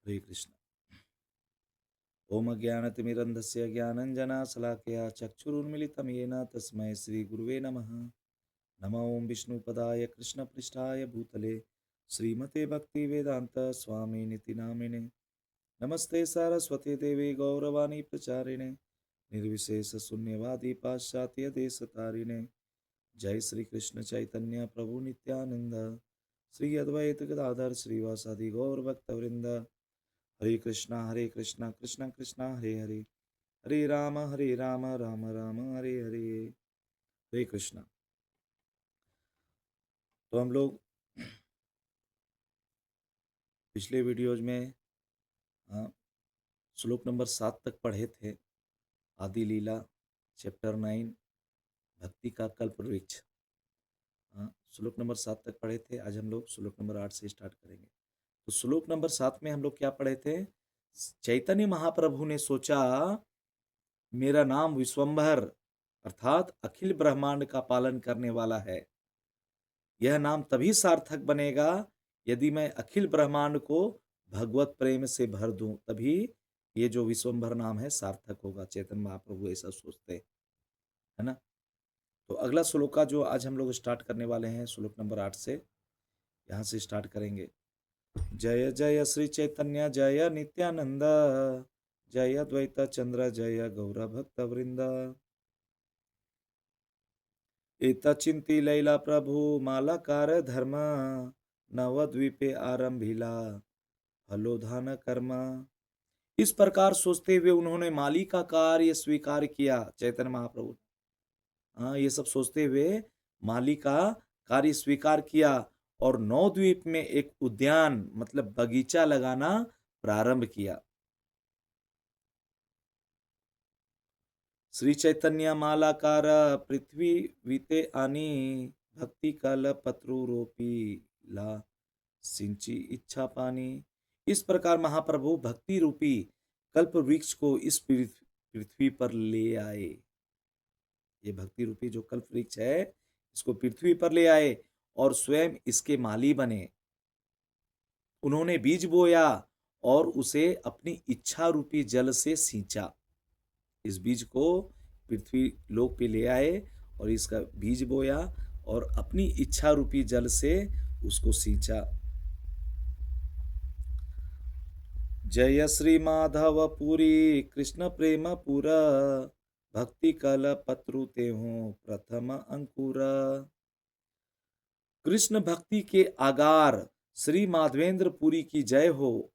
हरे कृष्ण। ओम अज्ञानतिमिरन्धस्य ज्ञानञ्जनशलाकया चक्षुरुन्मिलितं येन तस्मै श्रीगुरुवे नमः। नमो ओं विष्णुपदाय कृष्णपृष्ठाय भूतले श्रीमते भक्तिवेदान्त स्वामिनिति नामिने। नमस्ते सरस्वती देवी गौरवाणी प्रचारिणे निर्विशेष शून्यवादी पाश्चात्य देशतारिणे। जय श्री कृष्ण चैतन्य प्रभु नित्यानंद श्री अद्वैत गदाधर श्रीवासादि गौर भक्तवृंद। हरे कृष्णा कृष्णा कृष्णा हरे हरे, हरे राम राम राम हरे हरे। हरे कृष्णा। तो हम लोग पिछले वीडियोज में श्लोक नंबर 7 तक पढ़े थे। आदि लीला चैप्टर 9 भक्ति का कल्प वृक्ष। श्लोक नंबर 7 तक पढ़े थे। आज हम लोग श्लोक नंबर 8 से स्टार्ट करेंगे। तो श्लोक नंबर 7 में हम लोग क्या पढ़े थे? चैतन्य महाप्रभु ने सोचा मेरा नाम विश्वंभर अर्थात अखिल ब्रह्मांड का पालन करने वाला है। यह नाम तभी सार्थक बनेगा यदि मैं अखिल ब्रह्मांड को भगवत प्रेम से भर दूं, तभी ये जो विश्वंभर नाम है सार्थक होगा। चैतन्य महाप्रभु ऐसा सोचते है ना। तो अगला श्लोक का जो आज हम लोग स्टार्ट करने वाले हैं श्लोक नंबर 8 से, यहाँ से स्टार्ट करेंगे। जय जय श्री चैतन्य जय नित्यानंद, जय द्वैत चंद्र जय गौर भक्त वृंद। एतचिंती लैला प्रभु मालाकार धर्म, नवद्वीपे आरंभिला फलोधान कर्म। इस प्रकार सोचते हुए उन्होंने माली का कार्य स्वीकार किया। चैतन्य महाप्रभु ये सब सोचते हुए माली का कार्य स्वीकार किया और नवद्वीप में एक उद्यान मतलब बगीचा लगाना प्रारंभ किया। श्री चैतन्य मालाकार पृथ्वी वीते आनी, भक्ति कल पत्रुरोपी ला सिंची इच्छा पानी। इस प्रकार महाप्रभु भक्ति रूपी कल्प वृक्ष को इस पृथ्वी पर ले आए। ये भक्ति रूपी जो कल्प वृक्ष है इसको पृथ्वी पर ले आए और स्वयं इसके माली बने। उन्होंने बीज बोया और उसे अपनी इच्छा रूपी जल से सींचा। इस बीज को पृथ्वी लोक पे ले आए और इसका बीज बोया और अपनी इच्छा रूपी जल से उसको सींचा। जय श्री माधव पुरी कृष्ण प्रेम पुरा, भक्ति कल पत्रुते हो प्रथम अंकुरा। कृष्ण भक्ति के आगार श्री माधवेंद्र पुरी की जय हो।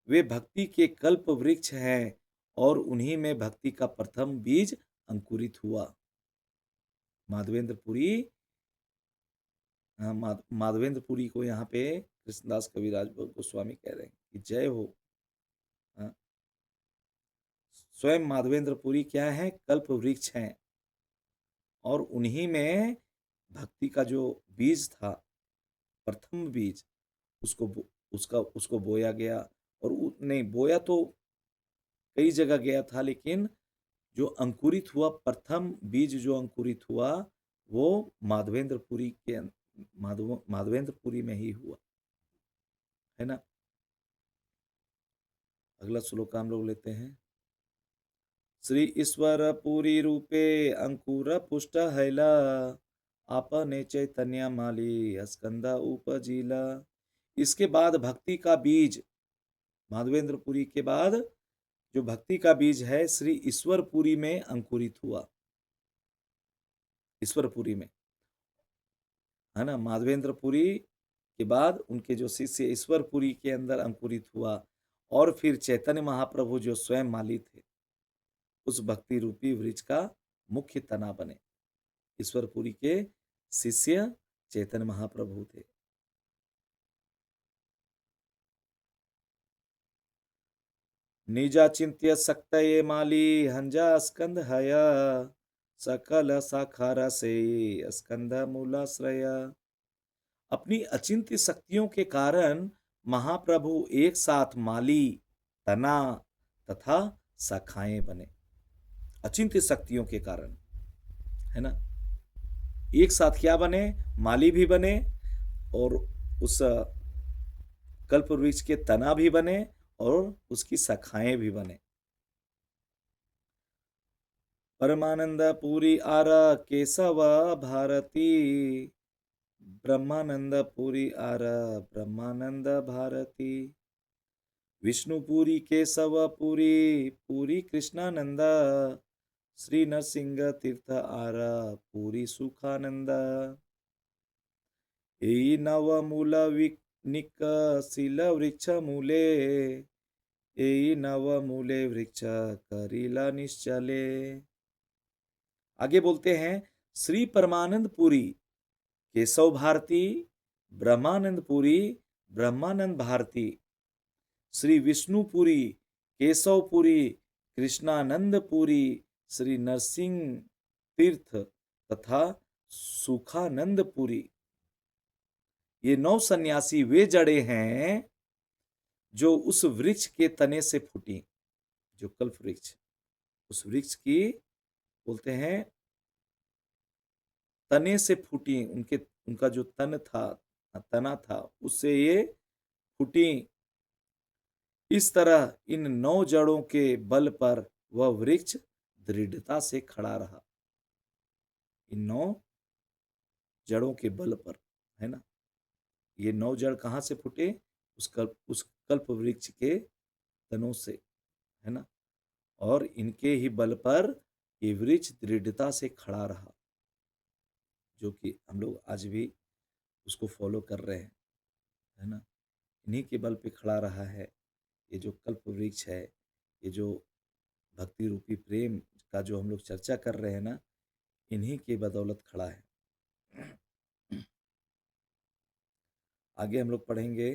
वे भक्ति के कल्प वृक्ष हैं और उन्हीं में भक्ति का प्रथम बीज अंकुरित हुआ। माधवेंद्रपुरी, माधवेंद्रपुरी को यहाँ पे कृष्णदास कविराज गोस्वामी कह रहे हैं कि जय हो। स्वयं माधवेंद्रपुरी क्या है? कल्प वृक्ष हैं और उन्हीं में भक्ति का जो बीज था, प्रथम बीज, उसको बोया गया। और नहीं बोया तो कई जगह गया था, लेकिन जो अंकुरित हुआ, प्रथम बीज जो अंकुरित हुआ वो माधवेंद्रपुरी में ही हुआ है ना। अगला श्लोक हम लोग लेते हैं। श्री ईश्वर पुरी रूपे अंकुर पुष्ट हैला, आपने चैतन्य माली स्कंदा उपजीला। इसके बाद भक्ति का बीज, माधवेंद्रपुरी के बाद जो भक्ति का बीज है श्री ईश्वरपुरी में अंकुरित हुआ। ईश्वरपुरी में है ना। माधवेंद्रपुरी के बाद उनके जो शिष्य ईश्वरपुरी के अंदर अंकुरित हुआ और फिर चैतन्य महाप्रभु जो स्वयं माली थे उस भक्ति रूपी वृक्ष का मुख्य तना बने। ईश्वरपुरी के शिष्य चैतन्य महाप्रभु थे। निजा चिंत्य सक्तये माली हंजा स्कंद हया, सकल साखारा से स्कंद मूलाश्रय। अपनी अचिंत्य शक्तियों के कारण महाप्रभु एक साथ माली, तना तथा शाखाएं बने। अचिंत्य शक्तियों के कारण है ना, एक साथ क्या बने? माली भी बने और उस कल्प वृक्ष के तना भी बने और उसकी शाखाएं भी बने। परमानंद पुरी आरा केशव भारती, ब्रह्मानंद पुरी आरा ब्रह्मानंद भारती, विष्णुपुरी केशवपुरी पुरी कृष्णानंद, श्री नरसिंह तीर्थ आरा पुरी सुखानंद, एई नवमूल निक शिल वृक्ष मूले, एई नवमूले वृक्ष करिला निश्चले। आगे बोलते हैं, श्री परमानंद पुरी केशव भारती, ब्रह्मानंद पुरी ब्रह्मानंद भारती, श्री विष्णुपुरी केशवपुरी कृष्णानंदपुरी श्री नरसिंह तीर्थ तथा सुखानंदपुरी, ये 9 सन्यासी वे जड़े हैं जो उस वृक्ष के तने से फूटी, जो कल्प वृक्ष, उस वृक्ष की बोलते हैं तने से फूटी, उनका जो तना था उससे ये फूटी। इस तरह इन 9 जड़ों के बल पर वह वृक्ष दृढ़ता से खड़ा रहा। इन 9 जड़ों के बल पर, है ना, ये 9 जड़ कहां से फूटे? उस कल्प वृक्ष के तनों से, है ना, और इनके ही बल पर ये वृक्ष दृढ़ता से खड़ा रहा, जो कि हम लोग आज भी उसको फॉलो कर रहे हैं, है ना। इन्हीं के बल पे खड़ा रहा है ये जो कल्प वृक्ष है, ये जो भक्ति रूपी प्रेम का जो हम लोग चर्चा कर रहे हैं ना, इन्हीं के बदौलत खड़ा है। आगे हम लोग पढ़ेंगे,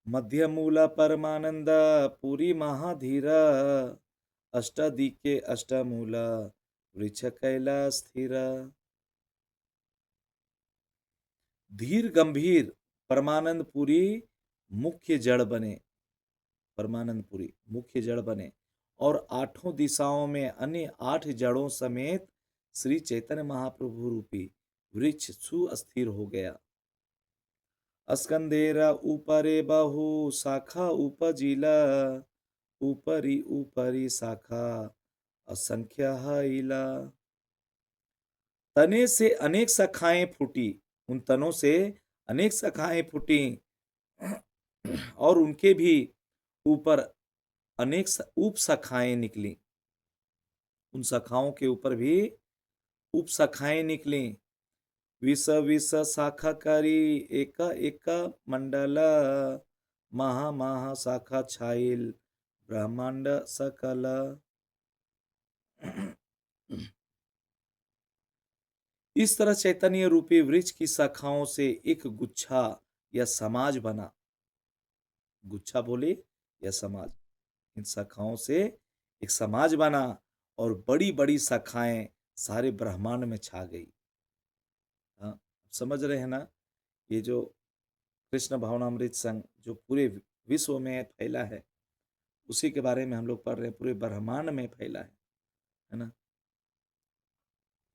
मध्य मूला परमानंद पुरी महाधीरा, अष्टादिके अष्टमूला वृक्ष कैलाश स्थिरा। धीर गंभीर परमानंदपुरी मुख्य जड़ बने, परमानंदपुरी मुख्य जड़ बने और 8 दिशाओं में अन्य 8 जड़ों समेत श्री चैतन्य महाप्रभु रूपी वृक्ष सुस्थिर हो गया। स्कंदेरा ऊपरे बहु शाखा उपजिला, ऊपरी ऊपरी शाखा असंख्य इला। तने से अनेक शाखाएं फूटी, उन तनों से अनेक शाखाएं फूटी और उनके भी ऊपर अनेक उप शाखाएं निकली, उन शाखाओं के ऊपर भी उप शाखाएं निकली। विष विष शाखाकारी एक एक मंडला, महा महा शाखा छाइल ब्रह्मांड सकल। इस तरह चैतन्य रूपी वृक्ष की शाखाओं से एक गुच्छा या समाज बना, गुच्छा बोले या समाज, इन शाखाओं से एक समाज बना और बड़ी बड़ी शाखाएं सारे ब्रह्मांड में छा गई। हाँ, समझ रहे हैं ना, ये जो कृष्ण भावनामृत संघ जो पूरे विश्व में फैला है, उसी के बारे में हम लोग पढ़ रहे हैं, पूरे ब्रह्मांड में फैला है ना,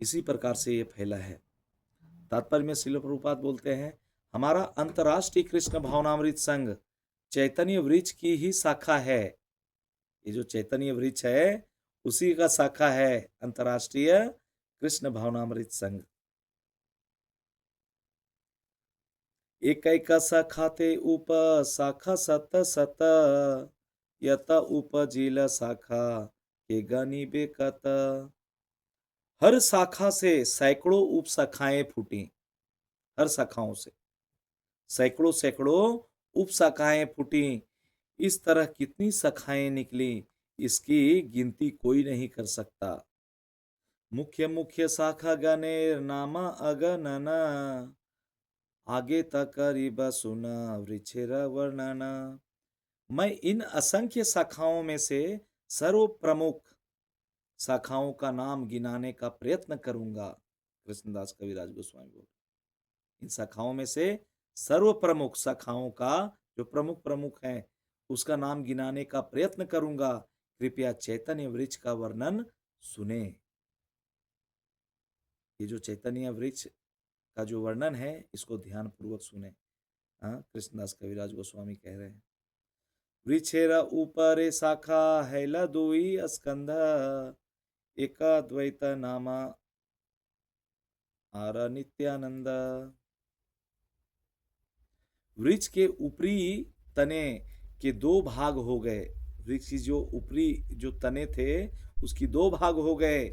इसी प्रकार से ये फैला है। तात्पर्य में श्रील प्रभुपाद बोलते हैं, हमारा अंतर्राष्ट्रीय कृष्ण भावनामृत संघ चैतन्य वृक्ष की ही शाखा है। ये जो चैतन्य वृक्ष है उसी का शाखा है अंतर्राष्ट्रीय कृष्ण भावनामृत संघ। एक एक शाखा ते उप शाखा सत सत, यत उपजिल शाखा के गनी बेकत। हर शाखा से सैकड़ों उप शाखाएं फूटी, हर शाखाओं से सैकड़ों सैकड़ों उप शाखाएं फूटी। इस तरह कितनी शाखाएं निकली, इसकी गिनती कोई नहीं कर सकता। मुख्य मुख्य शाखा गणेर नामा अगणना, आगे तक करीब सुना वृक्षेर वर्णना। मैं इन असंख्य शाखाओं में से सर्व प्रमुख शाखाओं का नाम गिनाने का प्रयत्न करूंगा। कृष्णदास कविराज गोस्वामी बोल, इन शाखाओं में से सर्व प्रमुख शाखाओं का जो प्रमुख प्रमुख है उसका नाम गिनाने का प्रयत्न करूंगा। कृपया चैतन्य वृक्ष का वर्णन सुने। ये जो चैतन्य वृक्ष का जो वर्णन है इसको ध्यान पूर्वक सुने। हाँ, कृष्णदास कविराज गोस्वामी कह रहे हैं, वृक्षेर ऊपरे शाखा हैला दुई स्कंध एका द्वैत नामा आर नित्यानंद। वृक्ष के ऊपरी तने के दो भाग हो गए। वृक्ष की जो ऊपरी जो तने थे उसकी दो भाग हो गए।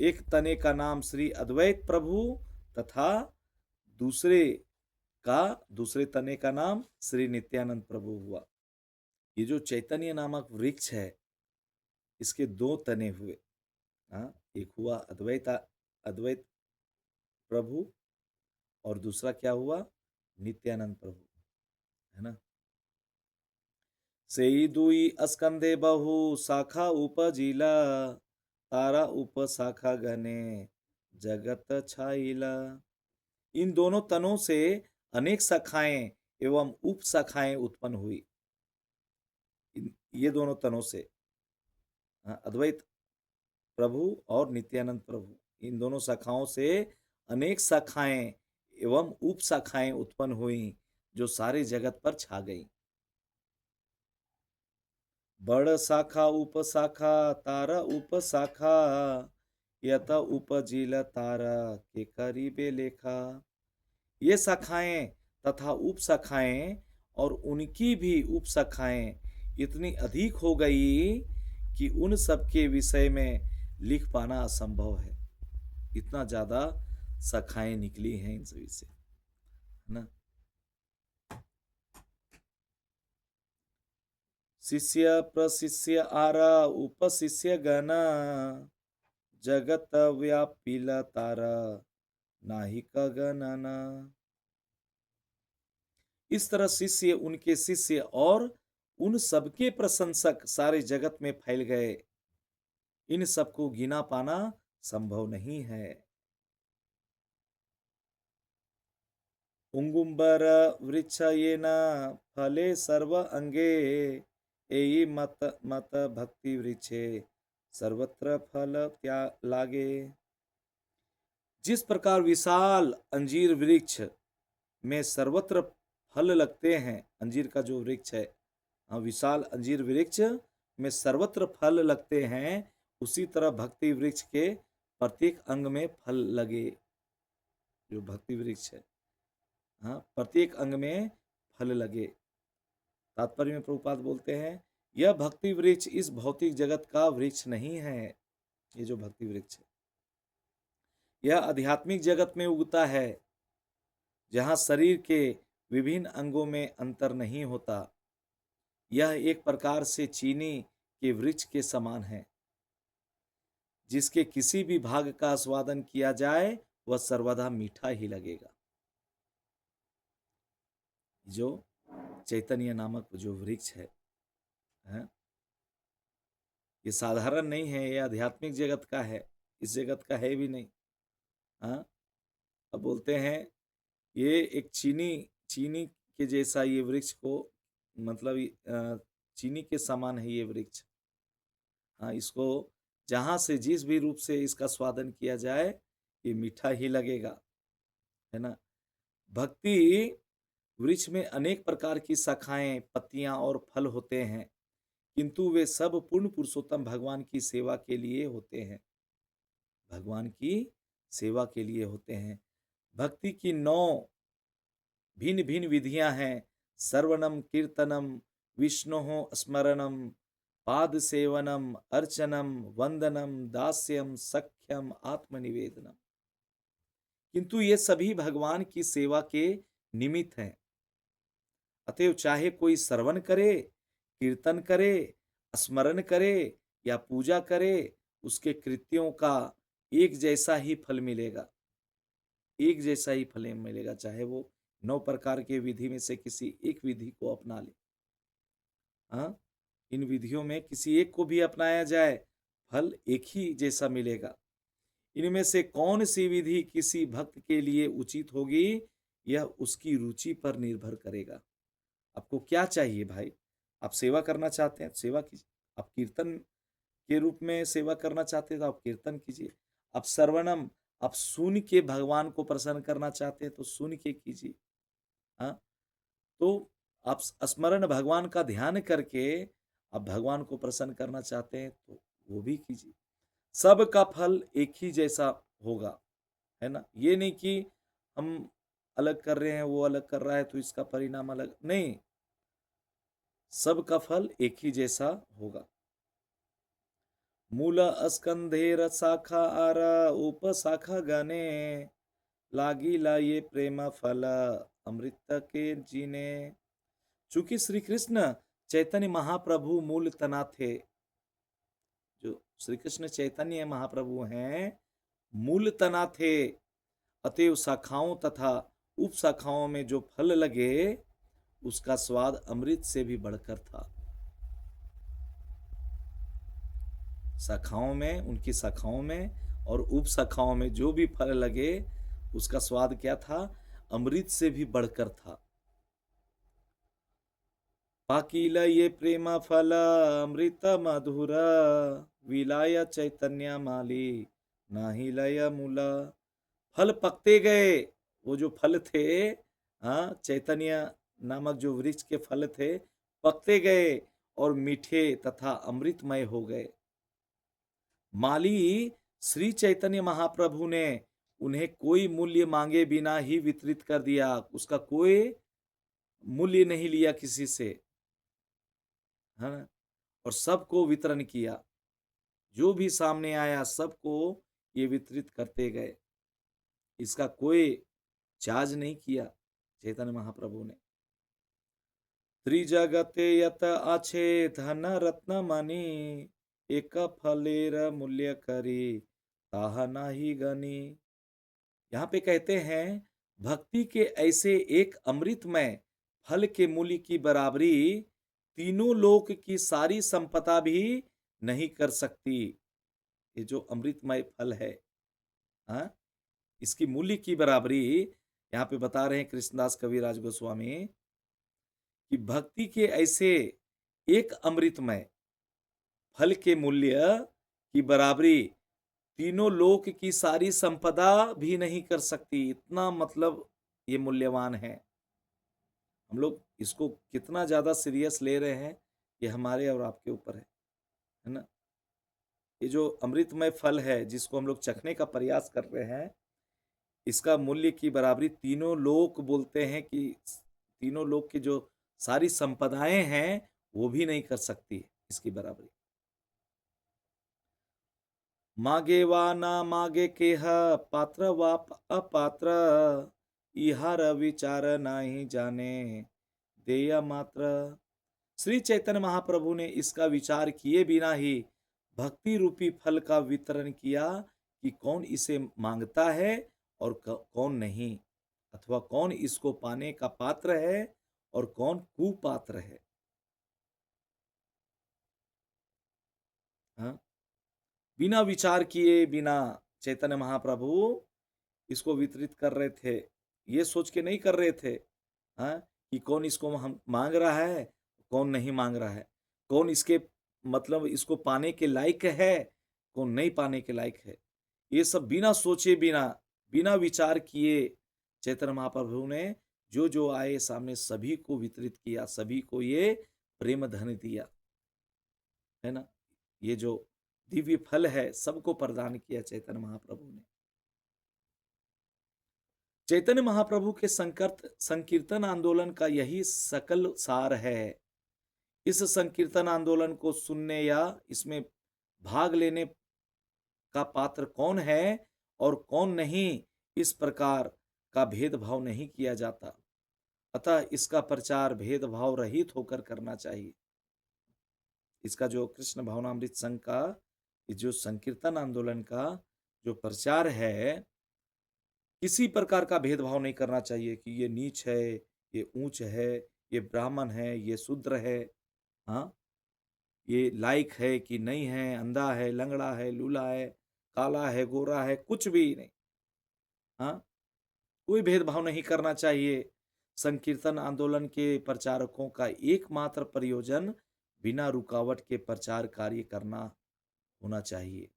एक तने का नाम श्री अद्वैत प्रभु तथा दूसरे दूसरे तने का नाम श्री नित्यानंद प्रभु हुआ। ये जो चैतन्य नामक वृक्ष है इसके दो तने हुए। हाँ, एक हुआ अद्वैत प्रभु और दूसरा क्या हुआ, नित्यानंद प्रभु, है ना। सेई दुई स्कंदे बहु शाखा उपजिला तारा उप शाखा गने जगत छाइला। इन दोनों तनों से अनेक शाखाएं एवं उप शाखाएं उत्पन्न हुई। ये दोनों तनों से अद्वैत प्रभु और नित्यानंद प्रभु, इन दोनों शाखाओं से अनेक शाखाएं एवं उप शाखाएं उत्पन्न हुई जो सारे जगत पर छा गई। बड़ शाखा उप शाखा तारा उप शाखा यत उपजिल तारा के करीबे लेखा। ये शाखाएं तथा उप शाखाएं और उनकी भी उप शाखाएं इतनी अधिक हो गई कि उन सब के विषय में लिख पाना असंभव है। इतना ज्यादा शाखाएं निकली हैं इन सभी से, है ना। शिष्य प्रशिष्य आरा उपशिष्य गण जगत व्यापिल तारा नाही गणना। इस तरह शिष्य, उनके शिष्य और उन सबके प्रशंसक सारे जगत में फैल गए। इन सबको गिना पाना संभव नहीं है। उंगुम्बर वृक्ष ये न फले सर्व अंगे एई मत मत भक्ति वृक्षे सर्वत्र फल त्या लागे। जिस प्रकार विशाल अंजीर वृक्ष में सर्वत्र फल लगते हैं, अंजीर का जो वृक्ष है, विशाल अंजीर वृक्ष में सर्वत्र फल लगते हैं, उसी तरह भक्ति वृक्ष के प्रत्येक अंग में फल लगे। जो भक्ति वृक्ष है, हाँ, प्रत्येक अंग में फल लगे। तात्पर्य में प्रभुपाद बोलते हैं, यह भक्ति वृक्ष इस भौतिक जगत का वृक्ष नहीं है। ये जो भक्ति वृक्ष है यह आध्यात्मिक जगत में उगता है, जहां शरीर के विभिन्न अंगों में अंतर नहीं होता। यह एक प्रकार से चीनी के वृक्ष के समान है, जिसके किसी भी भाग का आस्वादन किया जाए वह सर्वदा मीठा ही लगेगा। जो चैतन्य नामक जो वृक्ष है, ये साधारण नहीं है, ये आध्यात्मिक जगत का है, इस जगत का है भी नहीं। हाँ, अब बोलते हैं ये एक चीनी के जैसा ये वृक्ष को, मतलब चीनी के समान है ये वृक्ष। हाँ, इसको जहां से जिस भी रूप से इसका स्वादन किया जाए ये मीठा ही लगेगा, है ना। भक्ति वृक्ष में अनेक प्रकार की शाखाएं, पत्तियां और फल होते हैं, किंतु वे सब पूर्ण पुरुषोत्तम भगवान की सेवा के लिए होते हैं। भगवान की सेवा के लिए होते हैं। भक्ति की 9 भिन्न भिन्न विधियां हैं। सर्वनम कीर्तनम विष्णु स्मरणम पाद सेवनम अर्चनम वंदनम दास्यम सख्यम आत्मनिवेदनम। किंतु ये सभी भगवान की सेवा के निमित्त हैं। अतएव चाहे कोई श्रवण करे, कीर्तन करे, स्मरण करे या पूजा करे, उसके कृत्यों का एक जैसा ही फल मिलेगा। एक जैसा ही फल मिलेगा, चाहे वो 9 प्रकार के विधि में से किसी एक विधि को अपना ले। हाँ, इन विधियों में किसी एक को भी अपनाया जाए, फल एक ही जैसा मिलेगा। इनमें से कौन सी विधि किसी भक्त के लिए उचित होगी, यह उसकी रुचि पर निर्भर करेगा। आपको क्या चाहिए भाई? आप सेवा करना चाहते हैं, सेवा कीजिए। आप कीर्तन के रूप में सेवा करना चाहते हैं तो आप कीर्तन कीजिए। आप श्रवणम, आप सुन के भगवान को प्रसन्न करना चाहते हैं तो सुन के कीजिए। हाँ, तो आप स्मरण भगवान का ध्यान करके आप भगवान को प्रसन्न करना चाहते हैं तो वो भी कीजिए। सबका फल एक ही जैसा होगा, है ना? ये नहीं कि हम अलग कर रहे हैं, वो अलग कर रहा है तो इसका परिणाम अलग नहीं, सबका फल एक ही जैसा होगा। मूल अस्कंधेर शाखा आर उपशाखा गणे लागिला ये प्रेम फल अमृत के जीने। चूंकि श्री कृष्ण चैतन्य महाप्रभु मूल तना थे, जो श्री कृष्ण चैतन्य महाप्रभु हैं मूल तना थे, अतएव शाखाओं तथा उप शाखाओं में जो फल लगे उसका स्वाद अमृत से भी बढ़कर था। शाखाओं में, उनकी शाखाओं में और उप शाखाओं में जो भी फल लगे उसका स्वाद क्या था? अमृत से भी बढ़कर था। पाकिल ये प्रेम फल अमृत मधुर विलाय चैतन्य माली नाही लय मूला। फल पकते गए, वो जो फल थे, हाँ, चैतन्य नामक जो वृक्ष के फल थे पकते गए और मीठे तथा अमृतमय हो गए। माली श्री चैतन्य महाप्रभु ने उन्हें कोई मूल्य मांगे बिना ही वितरित कर दिया, उसका कोई मूल्य नहीं लिया किसी से, है ना? और सबको वितरण किया, जो भी सामने आया सबको ये वितरित करते गए, इसका कोई चार्ज नहीं किया चैतन्य महाप्रभु ने। त्रिजगते यत आछे धन रत्न मणि एक फलेर मूल्य करी ताहा नाही गनी। यहाँ पे कहते हैं भक्ति के ऐसे एक अमृतमय फल के मूल्य की बराबरी तीनों लोक की सारी संपदा भी नहीं कर सकती। ये जो अमृतमय फल है, हाँ, इसकी मूल्य की बराबरी यहाँ पे बता रहे हैं कृष्णदास कविराज गोस्वामी कि भक्ति के ऐसे एक अमृतमय फल के मूल्य की बराबरी तीनों लोक की सारी संपदा भी नहीं कर सकती। इतना मतलब ये मूल्यवान है। हम लोग इसको कितना ज्यादा सीरियस ले रहे हैं ये हमारे और आपके ऊपर है ना? ये जो अमृतमय फल है जिसको हम लोग चखने का प्रयास कर रहे हैं, इसका मूल्य की बराबरी तीनों लोक बोलते हैं कि तीनों लोक की जो सारी संपदाएं हैं वो भी नहीं कर सकती इसकी बराबरी। मागे वा ना मागे केह पात्र वा अपात्र इहार विचार नहीं जाने देय मात्र। श्री चैतन्य महाप्रभु ने इसका विचार किए बिना ही भक्ति रूपी फल का वितरण किया कि कौन इसे मांगता है और कौन नहीं, अथवा कौन इसको पाने का पात्र है और कौन कुपात्र है। हाँ? बिना विचार किए बिना चैतन्य महाप्रभु इसको वितरित कर रहे थे, ये सोच के नहीं कर रहे थे, हाँ, कि कौन इसको हम मांग रहा है, कौन नहीं मांग रहा है, कौन इसके मतलब इसको पाने के लायक है, कौन नहीं पाने के लायक है। ये सब बिना सोचे बिना बिना विचार किए चैतन्य महाप्रभु ने जो जो आए सामने सभी को वितरित किया, सभी को ये प्रेम धन दिया, है ना? ये जो दिव्य फल है सबको प्रदान किया चैतन्य महाप्रभु ने। चैतन्य महाप्रभु के संकीर्तन आंदोलन का यही सकल सार है। इस संकीर्तन आंदोलन को सुनने या इसमें भाग लेने का पात्र कौन है और कौन नहीं, इस प्रकार का भेदभाव नहीं किया जाता। अतः इसका प्रचार भेदभाव रहित होकर करना चाहिए। इसका जो कृष्ण भावनामृत संघ का जो संकीर्तन आंदोलन का जो प्रचार है, किसी प्रकार का भेदभाव नहीं करना चाहिए कि ये नीच है, ये ऊंच है, ये ब्राह्मण है, ये शूद्र है, हाँ, ये लायक है कि नहीं है, अंधा है, लंगड़ा है, लूला है, काला है, गोरा है, कुछ भी नहीं, हाँ, कोई भेदभाव नहीं करना चाहिए। संकीर्तन आंदोलन के प्रचारकों का एकमात्र प्रयोजन बिना रुकावट के प्रचार कार्य करना होना चाहिए।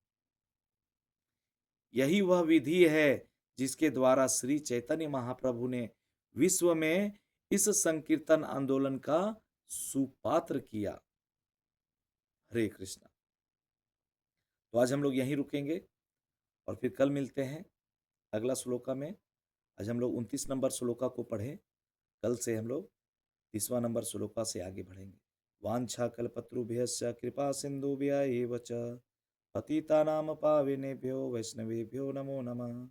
यही वह विधि है जिसके द्वारा श्री चैतन्य महाप्रभु ने विश्व में इस संकीर्तन आंदोलन का सुपात्र किया। हरे कृष्णा। तो आज हम लोग यहीं रुकेंगे और फिर कल मिलते हैं अगला श्लोका में। आज हम लोग 29 नंबर श्लोका को पढ़े। कल से हम लोग 30वां नंबर श्लोका से आगे बढ़ेंगे। वांछा कल्पतरुभ्यश्च कृपा सिंधुभ्य एव च पतितानां पावनेभ्यो वैष्णवेभ्यो नमो नमः।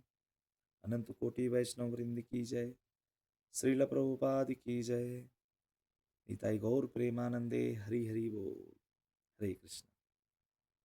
अनंत कोटि वैष्णव वृंद की जय। श्रील प्रभुपाद की जय। निताई गौर प्रेमानंदे। हरि हरि बोल। हरे कृष्ण।